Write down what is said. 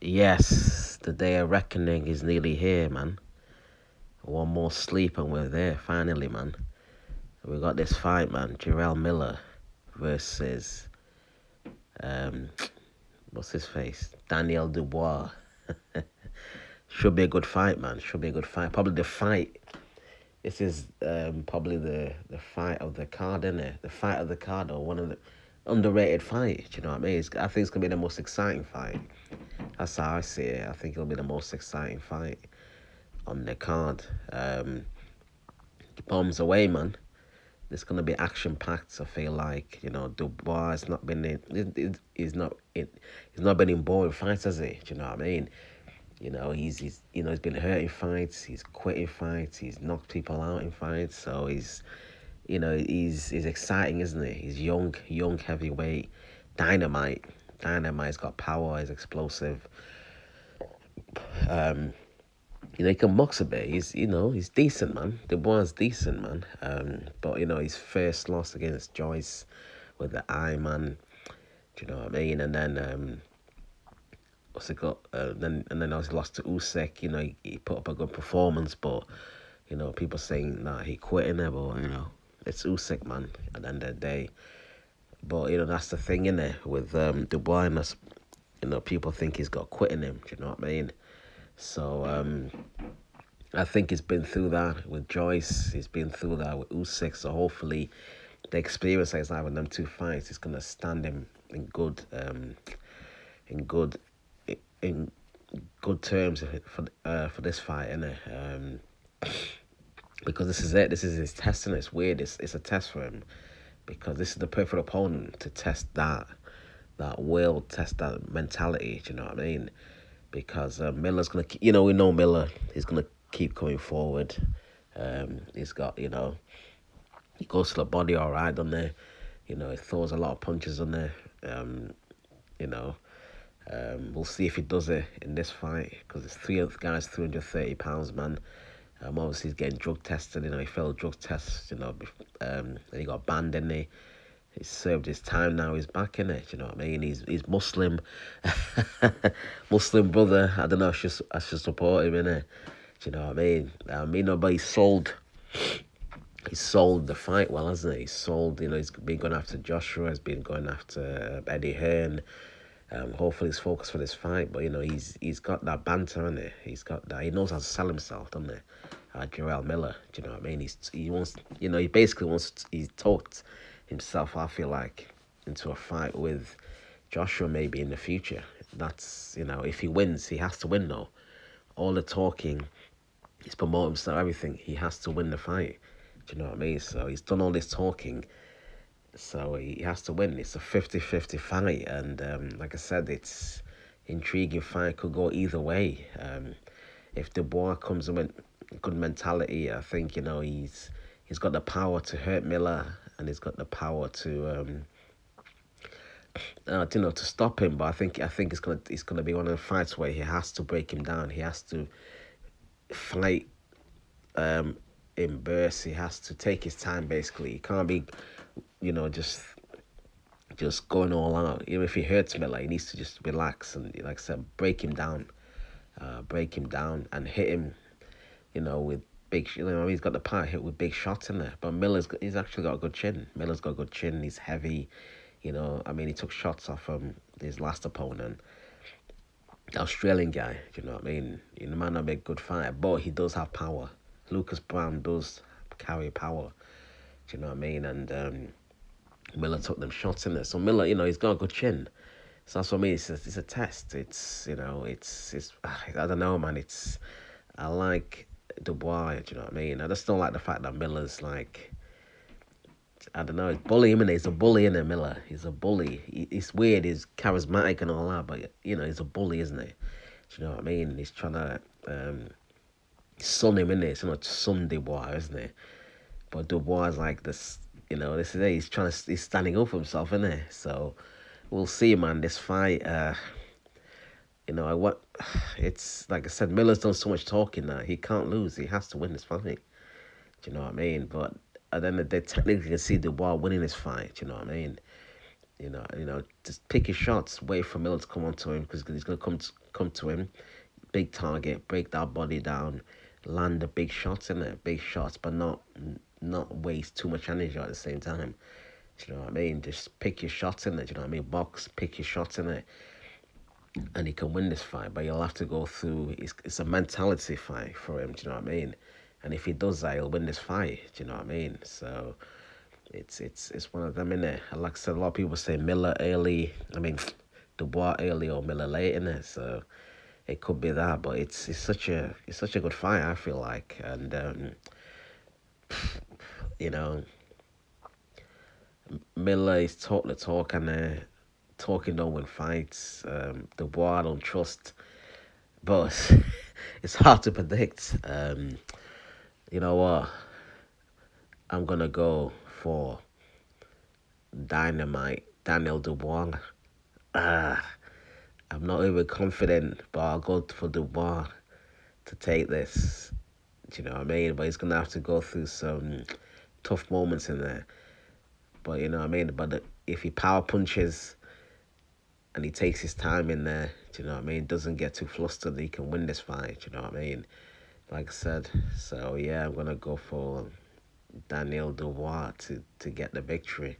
Yes, the day of reckoning is nearly here, man. One more sleep and we're there, finally, man. We got this fight, man. Jarrell Miller versus, um, what's his face? Daniel Dubois. Should be a good fight, man. Should be a good fight. Probably the fight. This is probably the fight of the card, isn't it? The fight of the card, or one of the underrated fights. Do you know what I mean? I think it's gonna be the most exciting fight. That's how I see it. I think it'll be the most exciting fight on the card. Bombs away, man. It's gonna be action packed. I feel like Dubois has not been he's not been in boring fights, has he? Do you know what I mean? He's been hurt in fights. He's quit in fights. He's knocked people out in fights. So he's exciting, isn't he? He's young heavyweight, dynamite. Dynamite's got power. He's explosive. Um, he can box a bit. He's decent, man. Dubois is decent, man. But his first loss against Joyce with the eye, man. Do you know what I mean? And then what's it got? Then I was lost to Usyk. He put up a good performance, but people saying that he quit in there, but it's Usyk, man. At the end of the day, but that's the thing in there with Dubois. And that's, people think he's got quit in him. Do you know what I mean? So I think he's been through that with Joyce. He's been through that with Usyk. So hopefully, the experience he's having them two fights is gonna stand him in in good, in good terms for this fight, innit? Because this is it. This is his test, and it's weird. It's a test for him because this is the perfect opponent to test that will, test that mentality. Do you know what I mean? Because Miller's gonna, we know Miller. He's gonna keep coming forward. He's got, he goes to the body all right on there. He throws a lot of punches on there. You know, we'll see if he does it in this fight because it's three guys, 330 pounds, man. Obviously he's getting drug tested. He failed drug tests. And he got banned, didn't he? He's served his time now. He's back in it. You know what I mean? He's Muslim, Muslim brother. I don't know. I should support him in it. Do you know what I mean? But he's sold the fight well, hasn't he? He's sold. He's been going after Joshua. He's been going after Eddie Hearn. Hopefully he's focused for this fight. But he's got that banter, hasn't he? He's got that. He knows how to sell himself, doesn't he? Jarrell Miller. Do you know what I mean? He wants. He basically wants. He's talked himself, I feel like, into a fight with Joshua maybe in the future. That's, if he wins, he has to win though. All the talking, he's promoting himself, everything, he has to win the fight. Do you know what I mean? So he's done all this talking, so he has to win. It's a 50-50 fight, and like I said, it's intriguing fight, could go either way. If Dubois comes with good mentality, I think, he's got the power to hurt Miller, and he's got the power to to stop him. But I think it's gonna be one of the fights where he has to break him down. He has to fight in bursts. He has to take his time. Basically, he can't be just going all out. Even if he hurts Miller, he needs to just relax and, like I said, break him down and hit him. With big, he's got the power hit with big shots in there. But he's actually got a good chin. Miller's got a good chin. He's heavy. He took shots off his last opponent, the Australian guy. Do you know what I mean? He might not be a good fighter, but he does have power. Lucas Brown does carry power. Do you know what I mean? And Miller took them shots in there. So Miller, he's got a good chin. So that's what I mean. It's a test. It's I don't know, man. I like Dubois. Do you know what I mean? I just don't like the fact that Miller's like, I don't know, he's bullying him. He's a bully, isn't he, Miller? He's a bully. It's weird. He's charismatic and all that, but he's a bully, isn't he? Do you know what I mean? He's trying to sun him, isn't he? It's not sun Dubois, isn't it? But Dubois is like this. This is it. He's standing up for himself, isn't he? So we'll see, man. This fight. It's like I said, Miller's done so much talking now. He can't lose. He has to win this fight. Do you know what I mean? But at the end of the day, technically, you can see Dubois winning this fight. Do you know what I mean? Just pick his shots. Wait for Miller to come onto him because he's gonna come to him. Big target, break that body down, land the big shots in it, big shots, but not waste too much energy at the same time. Do you know what I mean? Just pick your shots in it. Do you know what I mean? Box, pick your shots in it, and he can win this fight. But you'll have to go through. It's a mentality fight for him. Do you know what I mean? And if he does that, he'll win this fight. Do you know what I mean? So it's one of them in it. Like I said, a lot of people say Miller early. I mean, Dubois early or Miller late in it. So it could be that, but it's such a good fight. I feel like, and you know, Miller is talk the talk, and talking don't win fights. Dubois I don't trust, but it's hard to predict. You know what? I'm gonna go for Dynamite Daniel Dubois. Ah, I'm not even confident, but I'll go for Dubois to take this. Do you know what I mean? But he's gonna have to go through some tough moments in there. But you know what I mean? But if he power punches and he takes his time in there, do you know what I mean? Doesn't get too flustered, he can win this fight. Do you know what I mean? Like I said, so yeah, I'm gonna go for Daniel Dubois to get the victory.